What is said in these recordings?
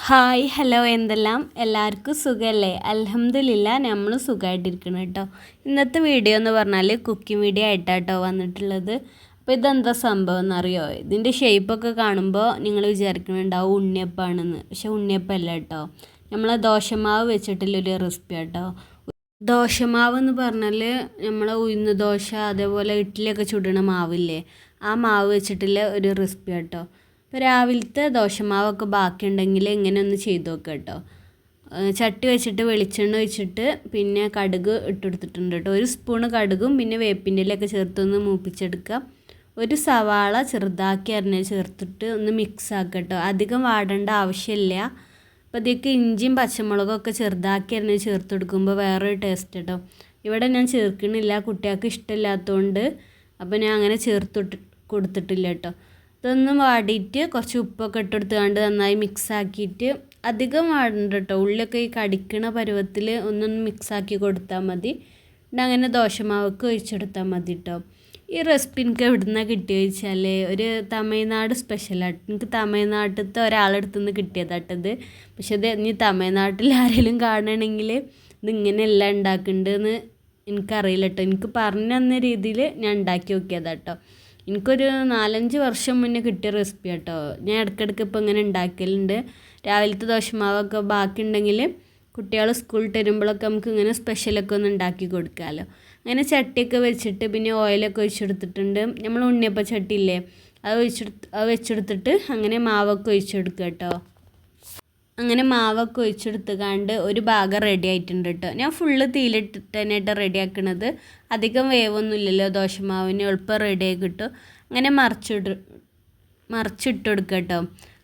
Hi hello എന്തെല്ലാം എല്ലാവർക്കും സുഖമല്ലേ? അൽഹംദുലില്ലാ നമ്മൾ സുഖമായിട്ടിരിക്കണം കേട്ടോ. ഇന്നത്തെ വീഡിയോ എന്ന് പറഞ്ഞാൽ കുക്കിംഗ് വീഡിയോ ആയിട്ടാട്ടോ വന്നിട്ടുള്ളത്. അപ്പോൾ ഇതെന്താ സംഭവം എന്നറിയോ? ഇതിൻ്റെ ഷേപ്പൊക്കെ കാണുമ്പോൾ നിങ്ങൾ വിചാരിക്കുന്നുണ്ടാവും ഉണ്ണിയപ്പാണെന്ന്. പക്ഷെ ഉണ്ണിയപ്പമല്ല കേട്ടോ, നമ്മൾ ദോശമാവ് വെച്ചിട്ടുള്ളൊരു റെസിപ്പി കേട്ടോ. ദോശമാവ് എന്ന് പറഞ്ഞാൽ നമ്മൾ ഉഴുന്ന് ദോശ അതേപോലെ ഇഡ്ഡലിയൊക്കെ ചുടണ മാവില്ലേ, ആ മാവ് വെച്ചിട്ടുള്ള ഒരു റെസിപ്പി കേട്ടോ. ഇപ്പോൾ രാവിലത്തെ ദോശമാവൊക്കെ ബാക്കിയുണ്ടെങ്കിൽ ഇങ്ങനെ ഒന്ന് ചെയ്ത് നോക്കുക കേട്ടോ. ചട്ടി വെച്ചിട്ട് വെളിച്ചെണ്ണ ഒഴിച്ചിട്ട് പിന്നെ കടുക് ഇട്ടെടുത്തിട്ടുണ്ട് കേട്ടോ. ഒരു സ്പൂണ് കടുകും പിന്നെ വേപ്പിൻ്റെ ഇലയൊക്കെ ചേർത്തൊന്ന് മൂപ്പിച്ചെടുക്കുക. ഒരു സവാള ചെറുതാക്കി അരിഞ്ഞ് ചേർത്തിട്ട് ഒന്ന് മിക്സ് ആക്കുക കേട്ടോ. അധികം വാടേണ്ട ആവശ്യമില്ല. അപ്പോൾ ഇതിലേക്ക് ഇഞ്ചിയും പച്ചമുളകൊക്കെ ചെറുതാക്കി അരിഞ്ഞ് ചേർത്ത് കൊടുക്കുമ്പോൾ വേറൊരു ടേസ്റ്റ് കേട്ടോ. ഇവിടെ ഞാൻ ചേർക്കണില്ല, കുട്ടികൾക്ക് ഇഷ്ടമില്ലാത്തതുകൊണ്ട്. അപ്പോൾ ഞാൻ അങ്ങനെ കൊടുത്തിട്ടില്ല കേട്ടോ. ഇതൊന്നും വാടിയിട്ട് കുറച്ച് ഉപ്പൊക്കെ ഇട്ടെടുത്തുകൊണ്ട് നന്നായി മിക്സ് ആക്കിയിട്ട്, അധികം വാടണ്ട കേട്ടോ, ഉള്ളിയൊക്കെ ഈ കടിക്കണ പരുവത്തിൽ ഒന്നൊന്ന് മിക്സാക്കി കൊടുത്താൽ മതി. പിന്നെ അങ്ങനെ ദോശമാവൊക്കെ ഒഴിച്ചെടുത്താൽ മതി കേട്ടോ. ഈ റെസിപ്പി എനിക്ക് എവിടെ നിന്നാണ് കിട്ടിയത് വെച്ചാൽ ഒരു തമിഴ്നാട് സ്പെഷ്യലായിട്ട്, എനിക്ക് തമിഴ്നാട്ടിലത്തെ ഒരാളെടുത്തുനിന്ന് കിട്ടിയതാട്ടത്. പക്ഷെ ഇത് ഇനി തമിഴ്നാട്ടിൽ ആരെങ്കിലും കാണണമെങ്കിൽ ഇതിങ്ങനെയല്ല ഉണ്ടാക്കേണ്ടതെന്ന് എനിക്കറിയില്ല കേട്ടോ. എനിക്ക് പറഞ്ഞു തന്ന രീതിയിൽ ഞാൻ ഉണ്ടാക്കി നോക്കിയതാട്ടോ. എനിക്കൊരു 4-5 വർഷം മുന്നേ കിട്ടിയ റെസിപ്പി കേട്ടോ. ഞാൻ ഇടയ്ക്കിടയ്ക്ക് ഇപ്പോൾ ഇങ്ങനെ ഉണ്ടാക്കലുണ്ട്. രാവിലത്തെ ദോശമാവൊക്കെ ബാക്കി ഉണ്ടെങ്കിൽ കുട്ടികൾ സ്കൂളിൽ വരുമ്പോഴൊക്കെ നമുക്ക് ഇങ്ങനെ സ്പെഷ്യലൊക്കെ ഒന്ന് ഉണ്ടാക്കി കൊടുക്കാമല്ലോ. അങ്ങനെ ചട്ടിയൊക്കെ വെച്ചിട്ട് പിന്നെ ഓയിലൊക്കെ ഒഴിച്ചെടുത്തിട്ടുണ്ട്. നമ്മൾ ഉണ്ണിയപ്പം ചട്ടിയില്ലേ, അത് വെച്ചെടുത്തിട്ട് അങ്ങനെ മാവൊക്കെ ഒഴിച്ചെടുക്കുക കേട്ടോ. അങ്ങനെ മാവൊക്കെ ഒഴിച്ചെടുത്തുകൊണ്ട് ഒരു ഭാഗം റെഡി ആയിട്ടുണ്ട് കേട്ടോ. ഞാൻ ഫുള്ള് തീയിലിട്ടിട്ട് തന്നെയായിട്ട് റെഡി ആക്കണത്. അധികം വേവൊന്നുമില്ലല്ലോ ദോശമാവിന്, എളുപ്പം റെഡിയായി കിട്ടും. അങ്ങനെ മറിച്ചിട്ട് കൊടുക്കുക കേട്ടോ.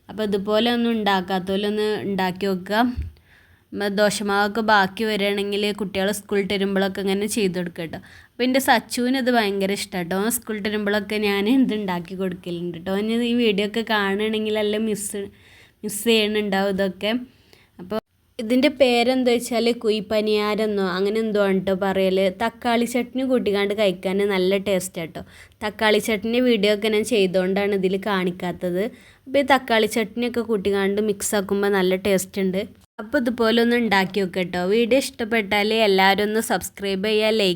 അപ്പോൾ ഇതുപോലെ ഒന്നും ഉണ്ടാക്കാത്തപോലൊന്ന് ഉണ്ടാക്കി നോക്കുക. ദോശമാവൊക്കെ ബാക്കി വരികയാണെങ്കിൽ കുട്ടികൾ സ്കൂളിൽ വരുമ്പോഴൊക്കെ ഇങ്ങനെ ചെയ്ത് കൊടുക്കുക കേട്ടോ. അപ്പോൾ എൻ്റെ സച്ചുവിന് ഇത് ഭയങ്കര ഇഷ്ടം കേട്ടോ. സ്കൂളിൽ വരുമ്പോഴൊക്കെ ഞാൻ ഇത് ഉണ്ടാക്കി കൊടുക്കലുണ്ട് കേട്ടോ. ഇനി ഈ വീഡിയോ ഒക്കെ കാണുകയാണെങ്കിൽ എല്ലാം മിസ് ചെയ്യണുണ്ടാവും ഇതൊക്കെ. അപ്പോൾ ഇതിൻ്റെ പേരെന്താ വെച്ചാൽ കുയ്പനിയാരെന്നോ അങ്ങനെ എന്തോ ആണ് കേട്ടോ പറയൽ. തക്കാളി ചട്നി കൂട്ടിക്കാണ്ട് കഴിക്കാൻ നല്ല ടേസ്റ്റ് കേട്ടോ. തക്കാളി ചട്നി വീഡിയോ ഒക്കെ ഞാൻ ചെയ്തുകൊണ്ടാണ് ഇതിൽ കാണിക്കാത്തത്. അപ്പോൾ ഈ തക്കാളി ചട്നിയൊക്കെ കൂട്ടിക്കാണ്ട് മിക്സ് ആക്കുമ്പോൾ നല്ല ടേസ്റ്റ് ഉണ്ട്. അപ്പോൾ ഇതുപോലെ ഒന്ന് ഉണ്ടാക്കി നോക്കുക കേട്ടോ. വീഡിയോ ഇഷ്ടപ്പെട്ടാൽ എല്ലാവരും ഒന്ന് സബ്സ്ക്രൈബ് ചെയ്യുക, ലൈക്ക്